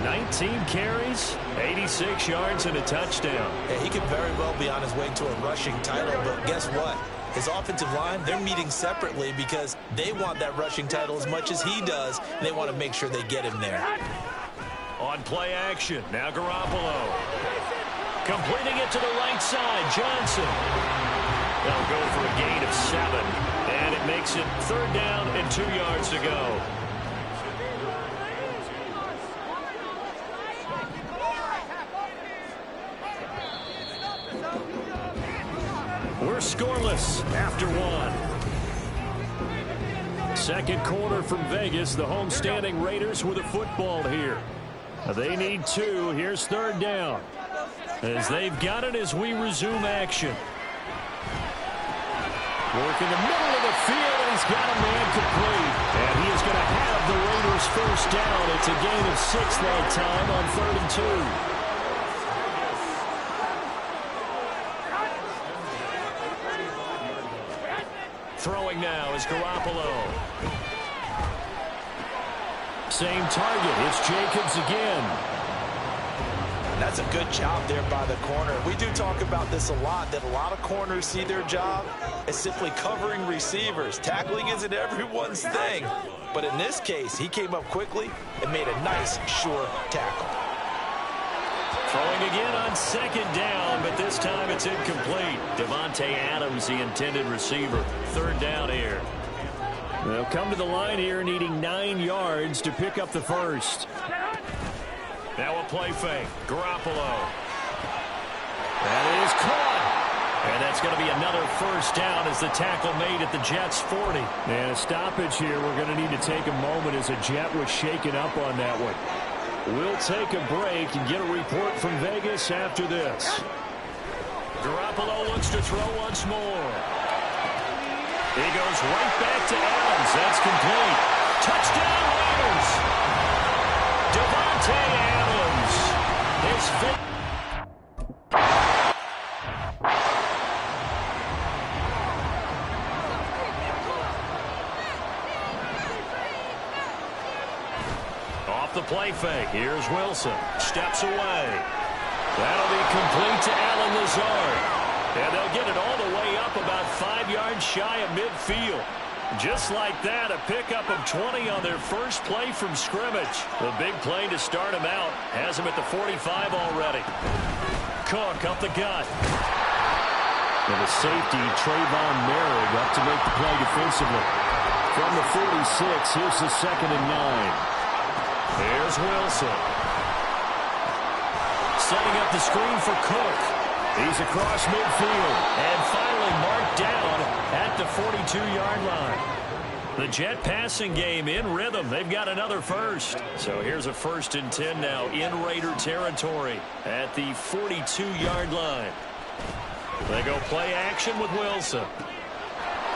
19 carries, 86 yards, and a touchdown. Yeah, he could very well be on his way to a rushing title, but guess what? His offensive line, they're meeting separately because they want that rushing title as much as he does, and they want to make sure they get him there. On play action, now Garoppolo. Completing it to the right side, Johnson. They'll go for a gain of 7, and it makes it 3rd down and 2 yards to go. We're scoreless after 1. Second quarter from Vegas. The homestanding Raiders with a football here. They need 2. Here's 3rd down. As they've got it as we resume action. Work in the middle of the field, and he's got a man complete. And he is going to have the Raiders' 1st down. It's a gain of 6 that time on 3rd and 2. Throwing now is Garoppolo. Same target. It's Jacobs again. And that's a good job there by the corner. We do talk about this a lot, that a lot of corners see their job as simply covering receivers. Tackling isn't everyone's thing. But in this case, he came up quickly and made a nice, sure tackle. Throwing again on 2nd down, but this time it's incomplete. Devontae Adams, the intended receiver. 3rd down here. They'll come to the line here needing 9 yards to pick up the 1st. Now a play fake. Garoppolo. That is caught. And that's going to be another 1st down as the tackle made at the Jets' 40. And a stoppage here. We're going to need to take a moment as a Jet was shaken up on that one. We'll take a break and get a report from Vegas after this. Garoppolo looks to throw once more. He goes right back to Adams. That's complete. Touchdown Raiders. Devontae Adams. His fifth. Off the play fake. Here's Wilson. Steps away. That'll be complete to Allen Lazard. And they'll get it all the way up about 5 yards shy of midfield. Just like that, a pickup of 20 on their first play from scrimmage. The big play to start him out. Has him at the 45 already. Cook up the gut. And the safety, Trayvon Merrick, up to make the play defensively. From the 46, here's the 2nd and 9. Here's Wilson. Setting up the screen for Cook. He's across midfield. And finally marked down at the 42-yard line. The Jet passing game in rhythm. They've got another 1st. So here's a 1st and 10 now in Raider territory at the 42-yard line. They go play action with Wilson.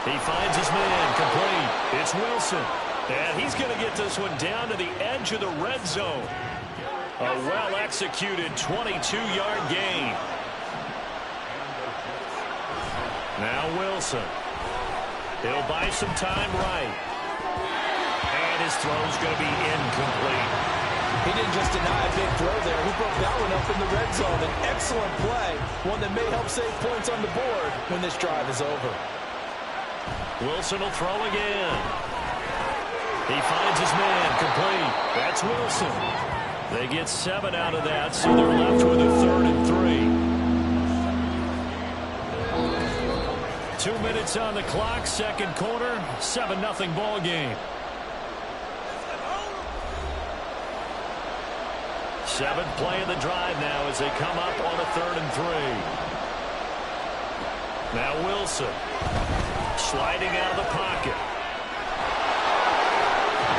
He finds his man complete. It's Wilson. And he's going to get this one down to the edge of the red zone. A well-executed 22-yard gain. Now Wilson. He'll buy some time right. And his throw's going to be incomplete. He didn't just deny a big throw there. He broke that one up in the red zone. An excellent play. One that may help save points on the board when this drive is over. Wilson will throw again. He finds his man complete. That's Wilson. They get 7 out of that, so they're left with a 3rd and 3. 2 minutes on the clock, second quarter, 7-0 ball game. 7th play of the drive now as they come up on a 3rd and 3. Now Wilson sliding out of the pocket.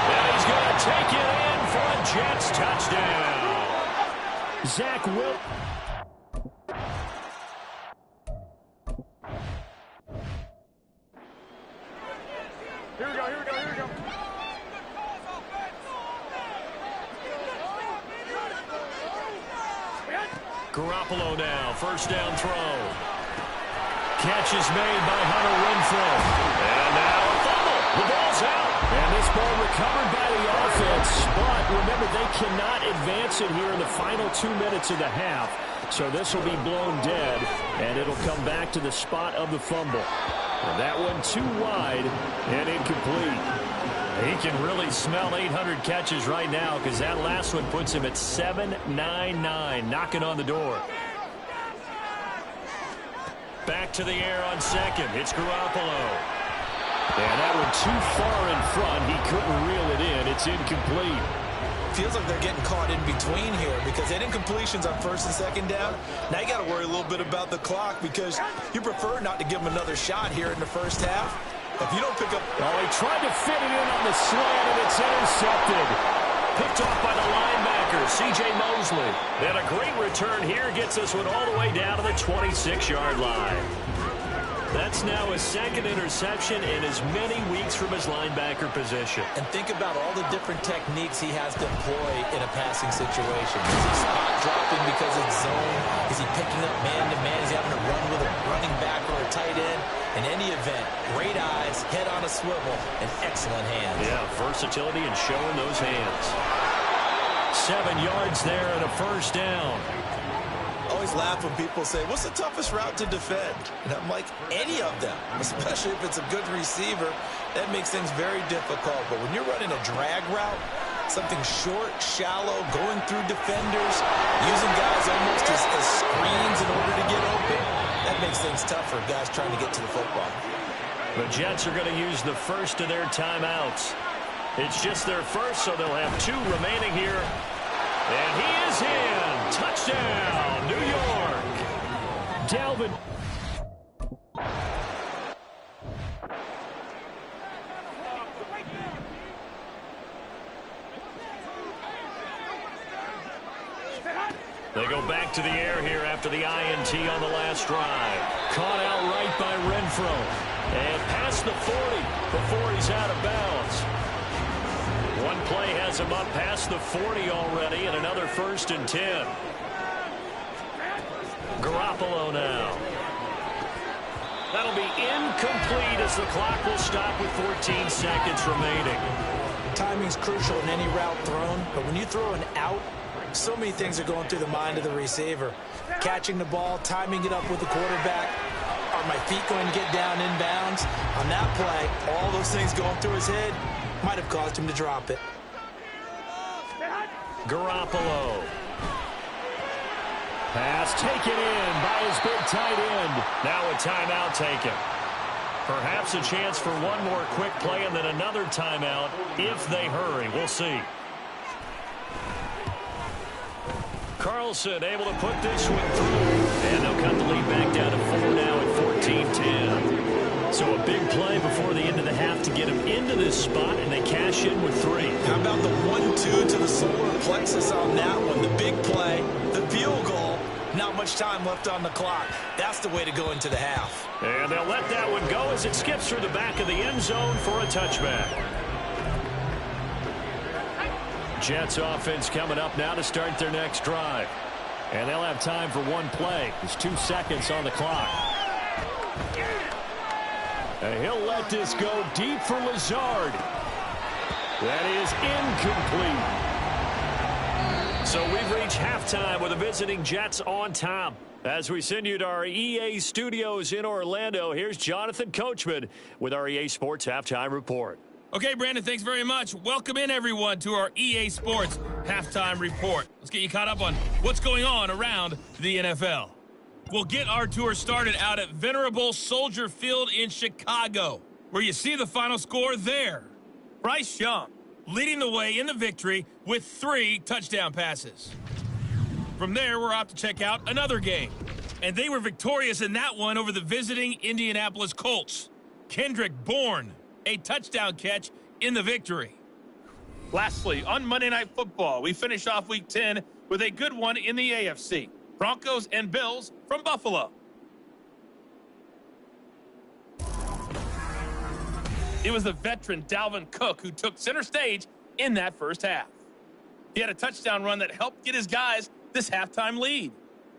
And he's going to take it in for a Jets touchdown. Zach Will. Here we go. Garoppolo now, first down throw. Catch is made by Hunter Renfrow. And now a fumble. The ball's out. And this ball recovered by the offense. But remember, they cannot advance it here in the final 2 minutes of the half. So this will be blown dead, and it'll come back to the spot of the fumble. And that one too wide and incomplete. He can really smell 800 catches right now because that last one puts him at 799, knocking on the door. Back to the air on second. It's Garoppolo. And that one too far in front. He couldn't reel it in. It's incomplete. Feels like they're getting caught in between here because they had incompletions on first and second down. Now you got to worry a little bit about the clock because you prefer not to give them another shot here in the first half. If you don't pick up... Oh, he tried to fit it in on the slant, and it's intercepted. Picked off by the linebacker, C.J. Mosley. And a great return here gets us one all the way down to the 26-yard line. That's now his second interception in as many weeks from his linebacker position. And think about all the different techniques he has to employ in a passing situation. Is he spot dropping because it's zone? Is he picking up man-to-man? Is he having to run with a running back or a tight end? In any event, great eyes, head on a swivel, and excellent hands. Yeah, versatility and showing those hands. 7 yards there and a first down. I always laugh when people say, what's the toughest route to defend? And I'm like, any of them, especially if it's a good receiver. That makes things very difficult. But when you're running a drag route, something short, shallow, going through defenders, using guys almost as screens in order to get open, that makes things tough for guys trying to get to the football. The Jets are going to use the first of their timeouts. It's just their first, so they'll have 2 remaining here. And he is in. Touchdown, New York. Dalvin. They go back to the air here after the INT on the last drive. Caught out right by Renfrow. And past the 40 before he's out of bounds. One play has him up past the 40 already, and another first and 10. Garoppolo now. That'll be incomplete as the clock will stop with 14 seconds remaining. Timing's crucial in any route thrown, but when you throw an out, so many things are going through the mind of the receiver. Catching the ball, timing it up with the quarterback. Are my feet going to get down inbounds? On that play, all those things going through his head might have caused him to drop it. Garoppolo. Pass taken in by his big tight end. Now a timeout taken. Perhaps a chance for one more quick play and then another timeout if they hurry. We'll see. Carlson able to put this one through. And they'll cut the lead back down to 4 now at 14-10. So a big play before the end of the half to get him into this spot, and they cash in with 3. How about the 1-2 to the solar plexus on that one? The big play, the field goal, not much time left on the clock. That's the way to go into the half. And they'll let that one go as it skips through the back of the end zone for a touchback. Jets offense coming up now to start their next drive. And they'll have time for one play. There's 2 seconds on the clock. And he'll let this go deep for Lazard. That is incomplete. So we've reached halftime with the visiting Jets on top. As we send you to our EA studios in Orlando, here's Jonathan Coachman with our EA Sports Halftime Report. Okay, Brandon, thanks very much. Welcome in, everyone, to our EA Sports Halftime Report. Let's get you caught up on what's going on around the NFL. We'll get our tour started out at Venerable Soldier Field in Chicago, where you see the final score there. Bryce Young leading the way in the victory with 3 touchdown passes. From there, we're off to check out another game. And they were victorious in that one over the visiting Indianapolis Colts. Kendrick Bourne, a touchdown catch in the victory. Lastly, on Monday Night Football, we finish off Week 10 with a good one in the AFC. Broncos and Bills from Buffalo. It was the veteran Dalvin Cook who took center stage in that first half. He had a touchdown run that helped get his guys this halftime lead.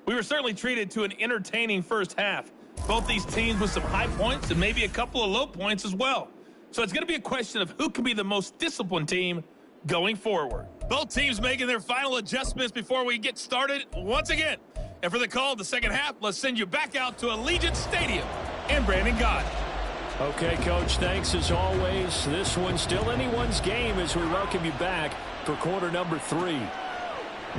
We were certainly treated to an entertaining first half. Both these teams with some high points and maybe a couple of low points as well. So it's going to be a question of who can be the most disciplined team going forward. Both teams making their final adjustments before we get started once again. And for the call of the second half, let's send you back out to Allegiant Stadium and Brandon Gott. Okay, Coach, thanks as always. This one's still anyone's game as we welcome you back for quarter number 3.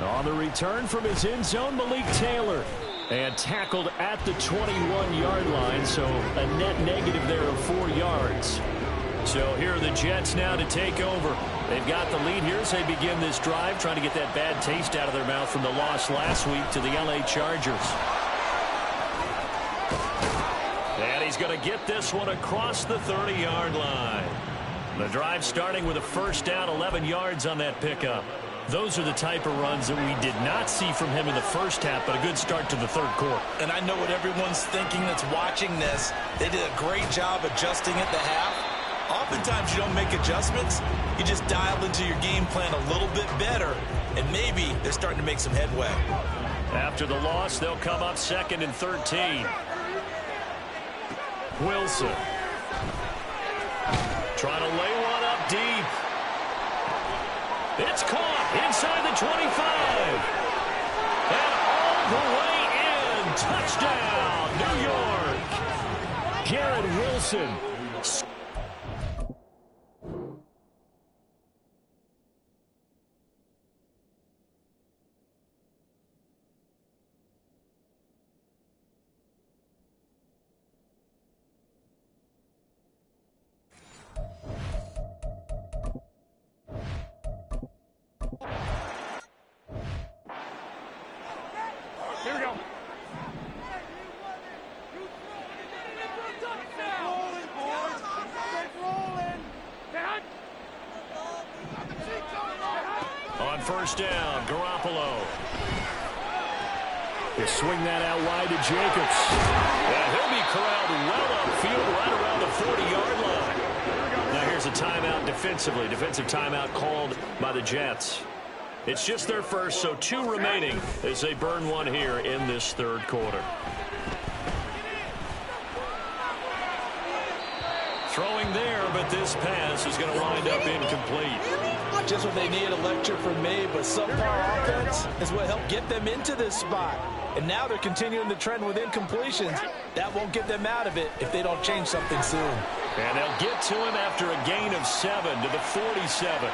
On the return from his end zone, Malik Taylor. And tackled at the 21-yard line, so a net negative there of 4 yards. So here are the Jets now to take over. They've got the lead here as they begin this drive, trying to get that bad taste out of their mouth from the loss last week to the LA Chargers. And he's going to get this one across the 30-yard line. The drive starting with a first down, 11 yards on that pickup. Those are the type of runs that we did not see from him in the first half, but a good start to the third quarter. And I know what everyone's thinking that's watching this. They did a great job adjusting at the half. Oftentimes you don't make adjustments. You just dial into your game plan a little bit better, and maybe they're starting to make some headway. After the loss, they'll come up 2nd and 13. Wilson. Trying to lay one up deep. It's caught inside the 25. And all the way in. Touchdown, New York. Garrett Wilson. Here we go. On first down, Garoppolo. He'll swing that out wide to Jacobs. And he'll be corralled well upfield right around the 40-yard line. Now here's a timeout defensively. Defensive timeout called by the Jets. It's just their first, so 2 remaining as they burn one here in this third quarter. Throwing there, but this pass is going to wind up incomplete. Just what they need, a lecture from me, but subpar offense is what helped get them into this spot. And now they're continuing the trend with incompletions. That won't get them out of it if they don't change something soon. And they'll get to him after a gain of 7 to the 47.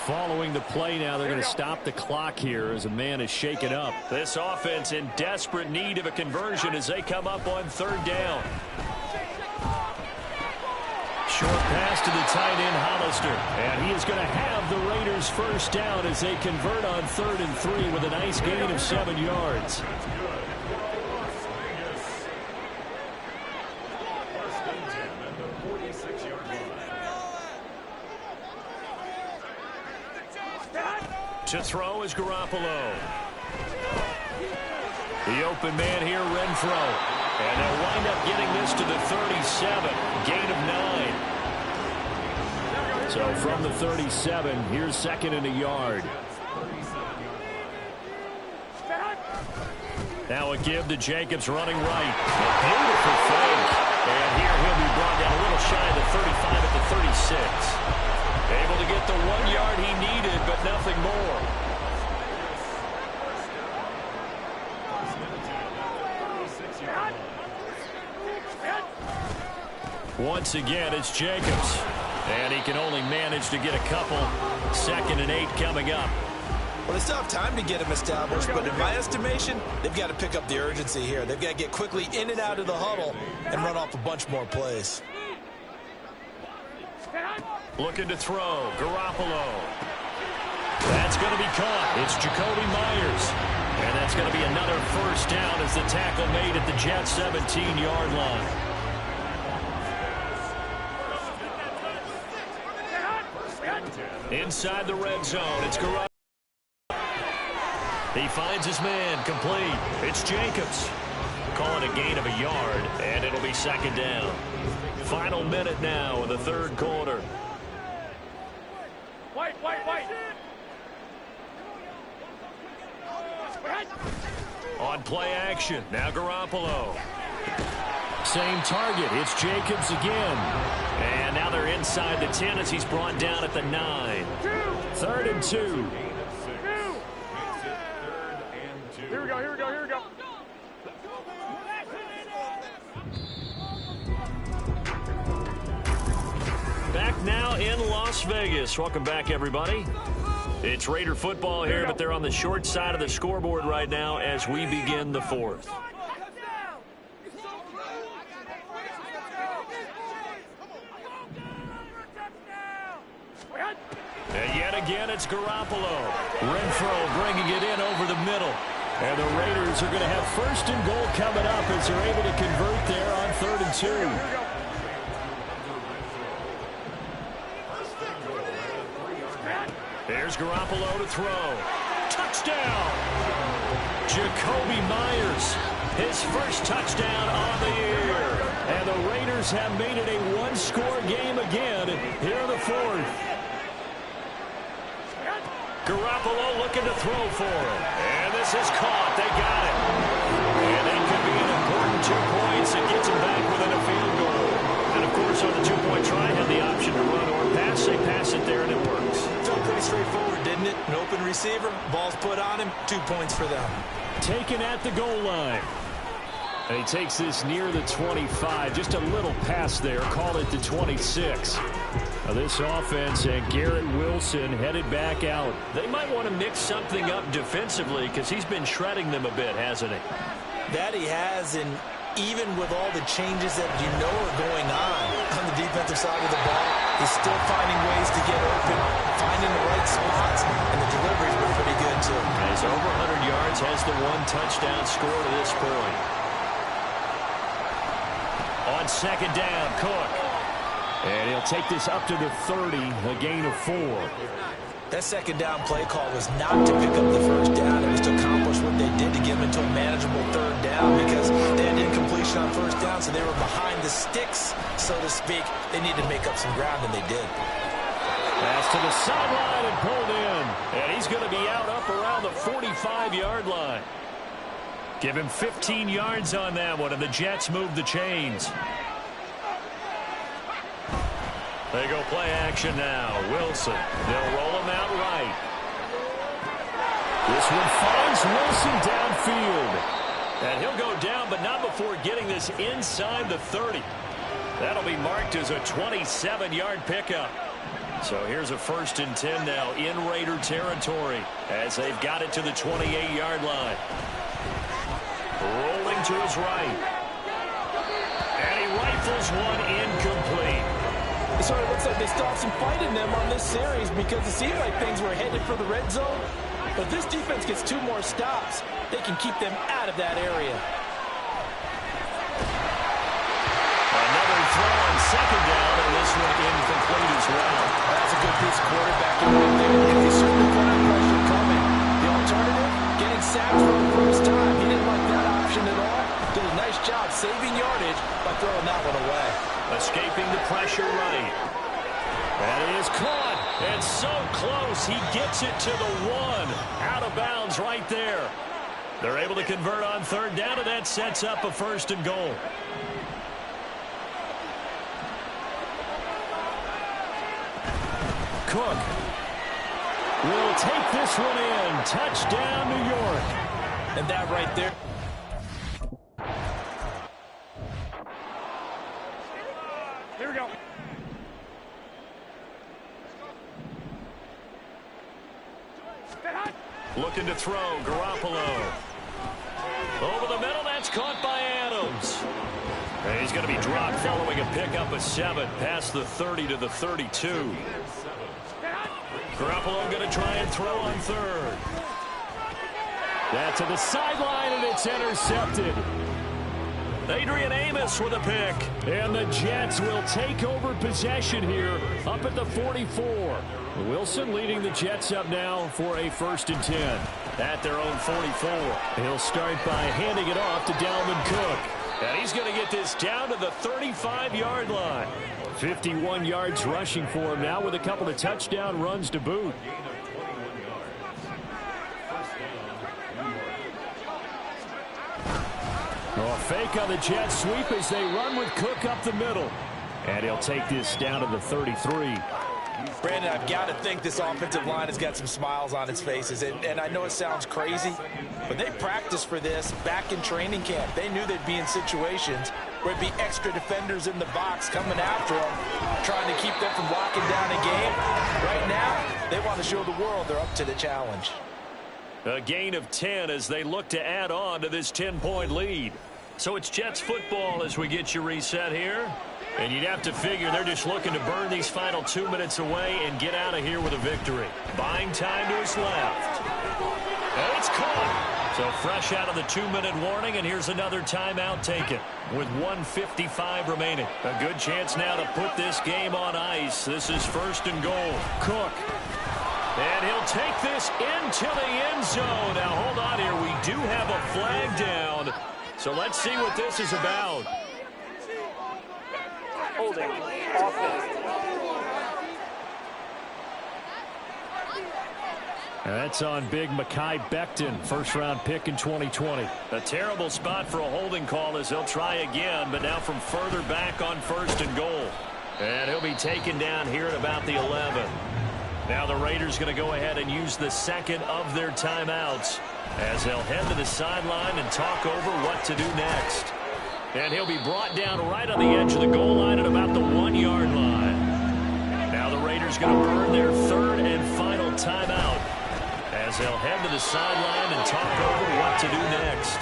Following the play now, they're going to stop the clock here as a man is shaken up. This offense in desperate need of a conversion as they come up on third down. Short pass to the tight end, Hollister. And he is going to have the Raiders first down as they convert on 3rd and 3 with a nice gain of 7 yards. To throw is Garoppolo. The open man here, Renfro. And they'll wind up getting this to the 37. Gain of 9. So from the 37, here's 2nd and a yard. Now a give to Jacobs running right. A beautiful fake. And here he'll be brought down a little shy of the 35 at the 36. Able to get the 1 yard he needed, but nothing more. Once again, it's Jacobs. And he can only manage to get a couple. 2nd and 8 coming up. Well, they still have time to get him established, but in my estimation, they've got to pick up the urgency here. They've got to get quickly in and out of the huddle and run off a bunch more plays. Looking to throw. Garoppolo. That's going to be caught. It's Jacoby Myers. And that's going to be another first down as the tackle made at the Jets' 17-yard line. Inside the red zone, it's Garoppolo. He finds his man, complete. It's Jacobs. Calling a gain of a yard, and it'll be second down. Final minute now in the third quarter. Wait. On play action, now Garoppolo. Same target. It's Jacobs again. And now they're inside the 10 as he's brought down at the 9. 3rd and 2. Here we go. Back now in Las Vegas. Welcome back, everybody. It's Raider football here, but they're on the short side of the scoreboard right now as we begin the fourth. And yet again, it's Garoppolo. Renfro bringing it in over the middle. And the Raiders are going to have 1st and goal coming up as they're able to convert there on 3rd and 2. Here's Garoppolo to throw. Touchdown! Jacoby Myers, his first touchdown on the year. And the Raiders have made it a one-score game again here in the 4th. Garoppolo looking to throw for him. And this is caught. They got it. And it could be an important 2 points. It gets them back within a field goal. And, of course, on the 2-point try, had the option to run or pass. They pass it there, and it works. Felt pretty straightforward, didn't it? An open receiver, ball's put on him, 2 points for them. Taken at the goal line. And he takes this near the 25. Just a little pass there. Call it the 26. Now this offense and Garrett Wilson headed back out. They might want to mix something up defensively because he's been shredding them a bit, hasn't he? That he has, and even with all the changes that are going on the defensive side of the ball, he's still finding ways to get open, finding the right spots, and the delivery's been pretty good, too. He's over 100 yards, has the 1 touchdown score to this point. On 2nd down, Cook. And he'll take this up to the 30, a gain of 4. That 2nd down play call was not to pick up the 1st down. It was to accomplish what they did to get them into a manageable 3rd down because they had incompletion on 1st down, so they were behind the sticks, so to speak. They needed to make up some ground, and they did. Pass to the sideline and pulled in. And he's going to be out up around the 45-yard line. Give him 15 yards on that one, and the Jets move the chains. They go play action now. Wilson. They'll roll him out right. This one finds Wilson downfield. And he'll go down, but not before getting this inside the 30. That'll be marked as a 27-yard pickup. So here's a 1st and 10 now in Raider territory as they've got it to the 28-yard line. Rolling to his right. And he rifles one incomplete. It sort of looks like they still have some fight in them on this series because it seemed like things were headed for the red zone. But this defense gets 2 more stops. They can keep them out of that area. Another throw on 2nd down, and this one incomplete as well. That's a good piece of quarterbacking right there because he certainly put on pressure coming. The alternative, getting sacked for the first time. He didn't like that option at all. Did a nice job saving yardage by throwing that one away. Escaping the pressure right. And it is caught. And so close, he gets it to the 1. Out of bounds right there. They're able to convert on 3rd down, and that sets up a 1st and goal. Cook will take this one in. Touchdown, New York. And that right there. Here we go. Looking to throw, Garoppolo. Over the middle, that's caught by Adams. And he's going to be dropped following a pickup of 7 past the 30 to the 32. Garoppolo going to try and throw on 3rd. That to the sideline, and it's intercepted. Adrian Amos with a pick. And the Jets will take over possession here up at the 44. Wilson leading the Jets up now for a 1st and 10. At their own 44. He'll start by handing it off to Dalvin Cook. And he's going to get this down to the 35-yard line. 51 yards rushing for him now with a couple of touchdown runs to boot. A fake on the Jets sweep as they run with Cook up the middle. And he'll take this down to the 33. Brandon, I've got to think this offensive line has got some smiles on its faces. And I know it sounds crazy, but they practiced for this back in training camp. They knew they'd be in situations where it'd be extra defenders in the box coming after them, trying to keep them from locking down a game. Right now, they want to show the world they're up to the challenge. A gain of 10 as they look to add on to this 10-point lead. So it's Jets football as we get you reset here. And you'd have to figure they're just looking to burn these final 2 minutes away and get out of here with a victory. Buying time to his left. And it's caught. So fresh out of the 2-minute warning, and here's another timeout taken with 1:55 remaining. A good chance now to put this game on ice. This is 1st and goal. Cook. And he'll take this into the end zone. Now, hold on here. We do have a flag down. So let's see what this is about. Holding. Offense. That's on big Mekhi Becton, 1st-round pick in 2020. A terrible spot for a holding call as they'll try again, but now from further back on 1st and goal. And he'll be taken down here at about the 11. Now the Raiders going to go ahead and use the 2nd of their timeouts as they'll head to the sideline and talk over what to do next. And he'll be brought down right on the edge of the goal line at about the 1-yard line. Now the Raiders going to burn their 3rd and final timeout as they'll head to the sideline and talk over what to do next.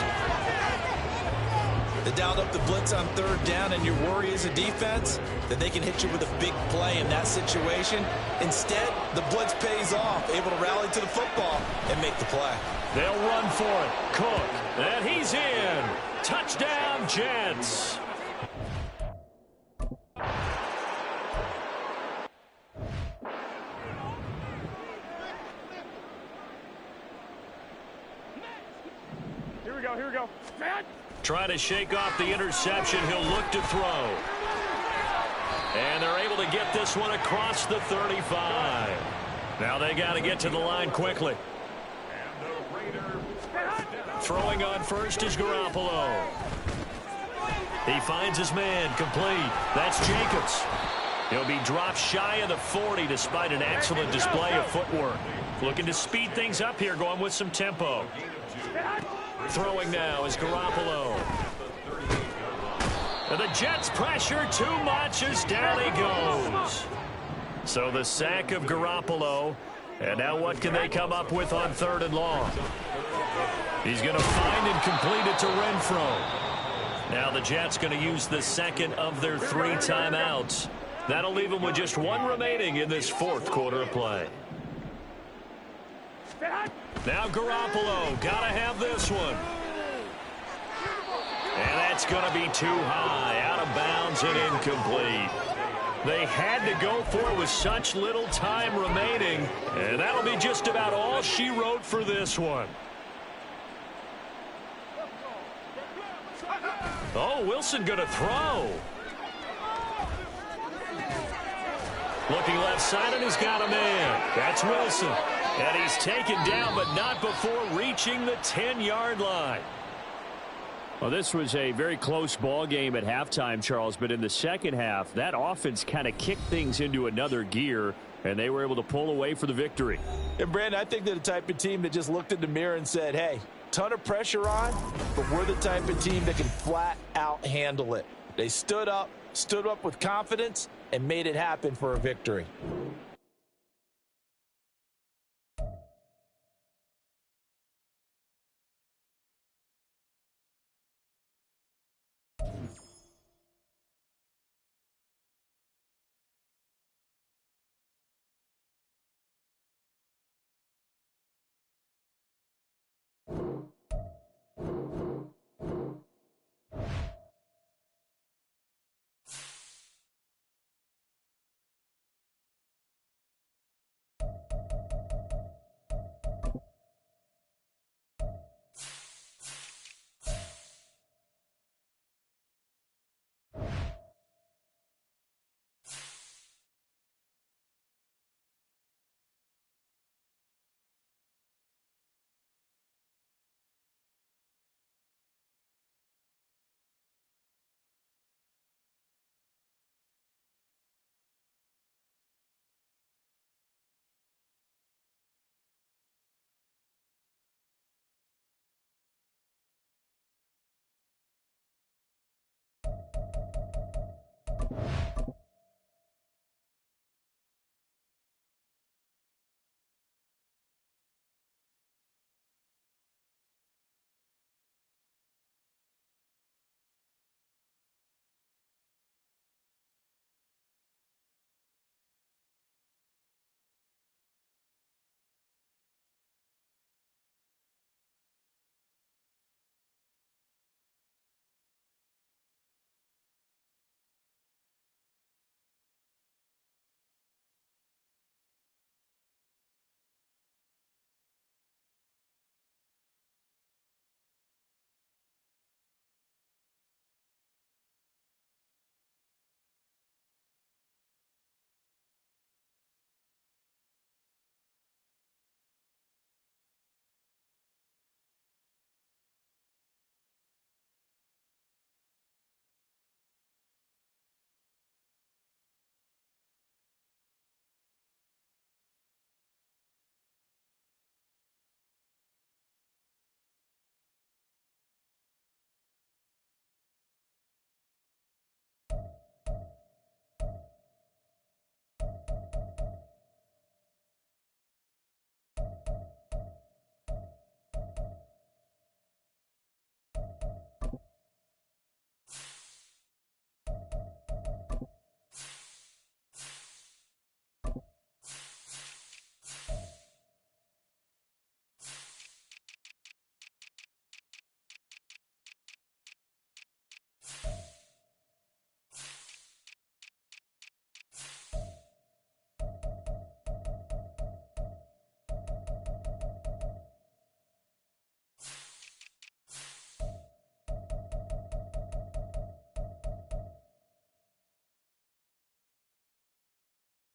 They dialed up the blitz on 3rd down, and your worry as a defense that they can hit you with a big play in that situation. Instead, the blitz pays off, able to rally to the football and make the play. They'll run for it. Cook, and he's in. Touchdown, Jets. Here we go, here we go. Trying to shake off the interception. He'll look to throw. And they're able to get this one across the 35. Now they got to get to the line quickly. Throwing on first is Garoppolo. He finds his man, complete. That's Jacobs. He'll be dropped shy of the 40 despite an excellent display of footwork. Looking to speed things up here, going with some tempo. Throwing now is Garoppolo. And the Jets pressure too much as down he goes. So the sack of Garoppolo. And now what can they come up with on 3rd and long? He's going to find and complete it to Renfro. Now the Jets going to use the 2nd of their 3 timeouts. That'll leave them with just 1 remaining in this 4th quarter of play. Now Garoppolo, gotta have this one. And that's going to be too high, out of bounds and incomplete. They had to go for it with such little time remaining, and that'll be just about all she wrote for this one. Oh, Wilson going to throw. Looking left side, and he's got a man. That's Wilson. And he's taken down, but not before reaching the 10-yard line. Well, this was a very close ball game at halftime, Charles, but in the second half, that offense kind of kicked things into another gear, and they were able to pull away for the victory. And, Brandon, I think they're the type of team that just looked in the mirror and said, hey, ton of pressure on, but we're the type of team that can flat out handle it. They stood up with confidence, and made it happen for a victory.